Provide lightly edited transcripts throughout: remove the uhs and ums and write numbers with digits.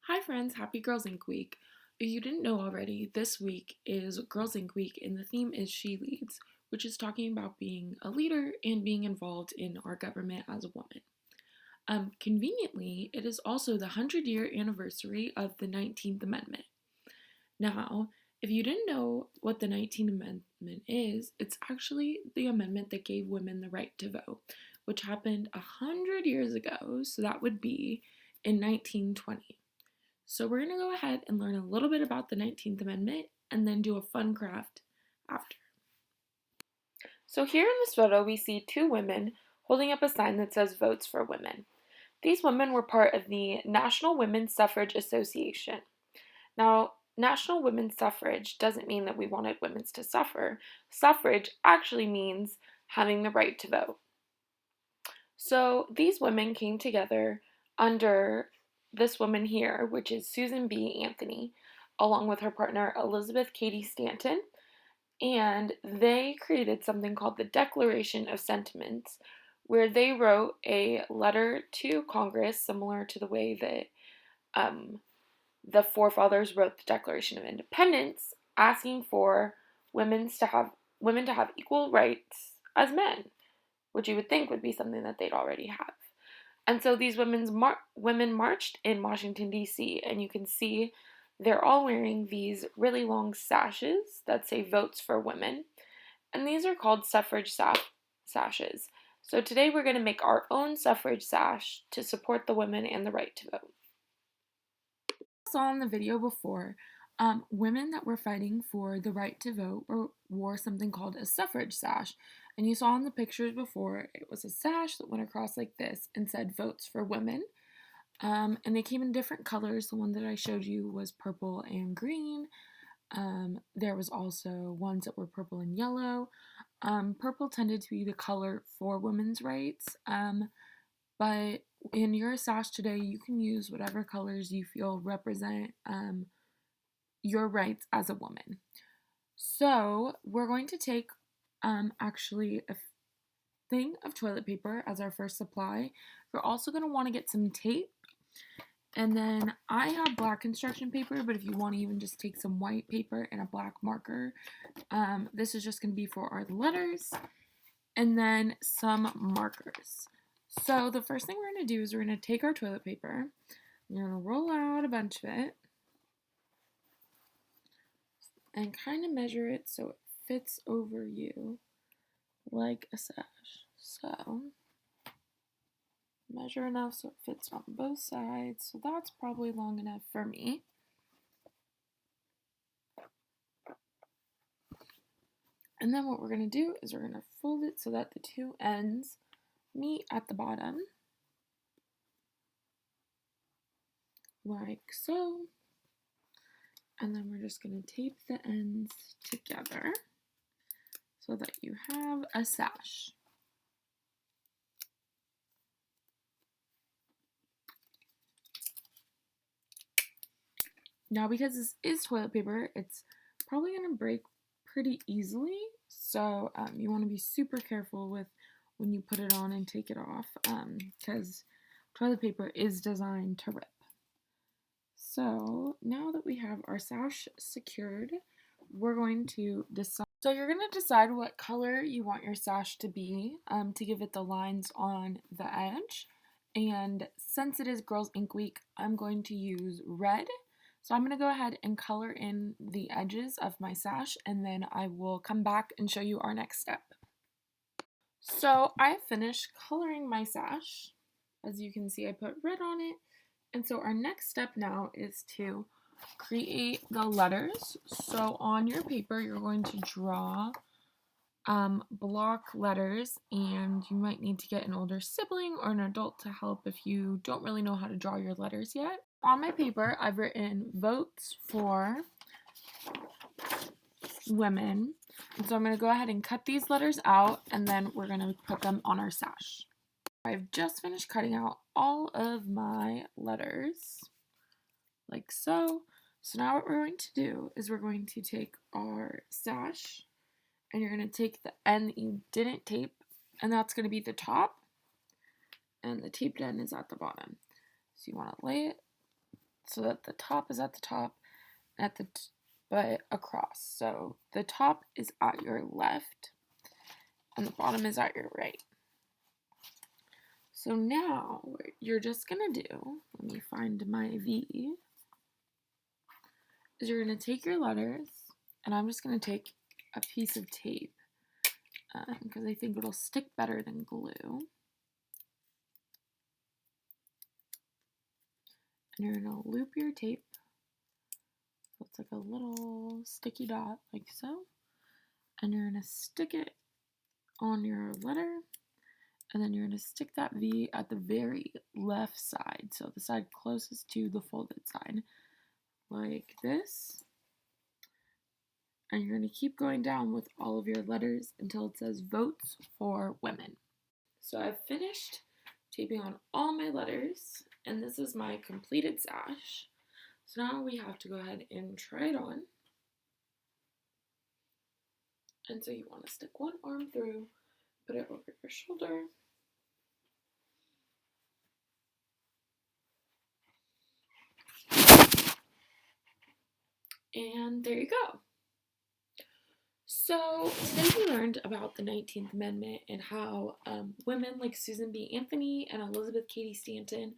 Hi friends, happy Girls Inc. week. If you didn't know already, this week is Girls Inc. week and the theme is She Leads, which is talking about being a leader and being involved in our government as a woman. Conveniently, it is also the 100-year anniversary of the 19th Amendment. Now, if you didn't know what the 19th Amendment is, it's actually the amendment that gave women the right to vote, which happened 100 years ago, so that would be in 1920. So we're going to go ahead and learn a little bit about the 19th Amendment and then do a fun craft after. So here in this photo, we see two women holding up a sign that says Votes for Women. These women were part of the National Women's Suffrage Association. Now, National Women's Suffrage doesn't mean that we wanted women to suffer. Suffrage actually means having the right to vote. So these women came together under this woman here, which is Susan B. Anthony, along with her partner Elizabeth Cady Stanton, and they created something called the Declaration of Sentiments, where they wrote a letter to Congress, similar to the way that the forefathers wrote the Declaration of Independence, asking for women to have equal rights as men, which you would think would be something that they'd already have. And so these women marched in Washington, D.C., and you can see they're all wearing these really long sashes that say Votes for Women, and these are called suffrage sashes. So today we're going to make our own suffrage sash to support the women and the right to vote. I saw in the video before, women that were fighting for the right to vote wore something called a suffrage sash. And you saw in the pictures before, it was a sash that went across like this and said Votes for Women. And they came in different colors. The one that I showed you was purple and green. There was also ones that were purple and yellow. Purple tended to be the color for women's rights. But in your sash today, you can use whatever colors you feel represent your rights as a woman. So we're going to take actually a thing of toilet paper as our first supply. We're also going to want to get some tape. And then I have black construction paper, but if you want to even just take some white paper and a black marker, this is just going to be for our letters. And then some markers. So the first thing we're going to do is we're going to take our toilet paper. We're going to roll out a bunch of it and kind of measure it so it fits over you like a sash. So measure enough so it fits on both sides. So that's probably long enough for me. And then what we're going to do is we're going to fold it so that the two ends meet at the bottom, like so. And then we're just going to tape the ends together so that you have a sash. Now, because this is toilet paper, it's probably going to break pretty easily, so you want to be super careful with when you put it on and take it off, because toilet paper is designed to rip. So now that we have our sash secured, we're going to decide. So you're going to decide what color you want your sash to be to give it the lines on the edge. And since it is Girls Inc. week, I'm going to use red. So I'm going to go ahead and color in the edges of my sash, and then I will come back and show you our next step. So I finished coloring my sash. As you can see, I put red on it. And so our next step now is to create the letters. So on your paper, you're going to draw block letters, and you might need to get an older sibling or an adult to help if you don't really know how to draw your letters yet. On my paper, I've written Votes for Women. And so I'm going to go ahead and cut these letters out, and then we're going to put them on our sash. I've just finished cutting out all of my letters, like so. So now what we're going to do is we're going to take our sash, and you're going to take the end that you didn't tape, and that's going to be the top, and the taped end is at the bottom. So you want to lay it so that the top is at the top, but across. So the top is at your left and the bottom is at your right. So now what you're just gonna do, let me find my V, is you're gonna take your letters, and I'm just gonna take a piece of tape because I think it'll stick better than glue. And you're gonna loop your tape so it's like a little sticky dot, like so. And you're gonna stick it on your letter, and then you're gonna stick that V at the very left side, so the side closest to the folded side, like this. And you're gonna keep going down with all of your letters until it says Votes for Women. So I've finished taping on all my letters, and this is my completed sash. So now we have to go ahead and try it on. And so you want to stick one arm through, put it over your shoulder. And there you go. So today we learned about the 19th Amendment and how women like Susan B. Anthony and Elizabeth Cady Stanton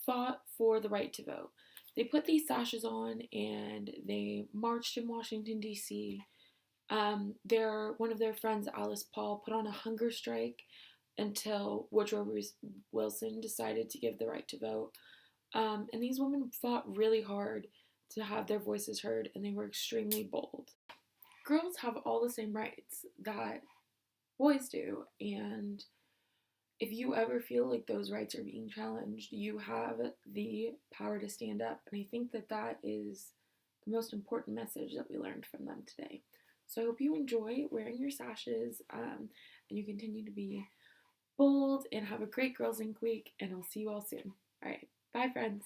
fought for the right to vote. They put these sashes on and they marched in Washington, D.C. One of their friends, Alice Paul, put on a hunger strike until Woodrow Wilson decided to give the right to vote. And these women fought really hard to have their voices heard, and they were extremely bold. Girls have all the same rights that boys do, and if you ever feel like those rights are being challenged, you have the power to stand up. And I think that that is the most important message that we learned from them today. So I hope you enjoy wearing your sashes and you continue to be bold and have a great Girls Inc. week. And I'll see you all soon. All right. Bye, friends.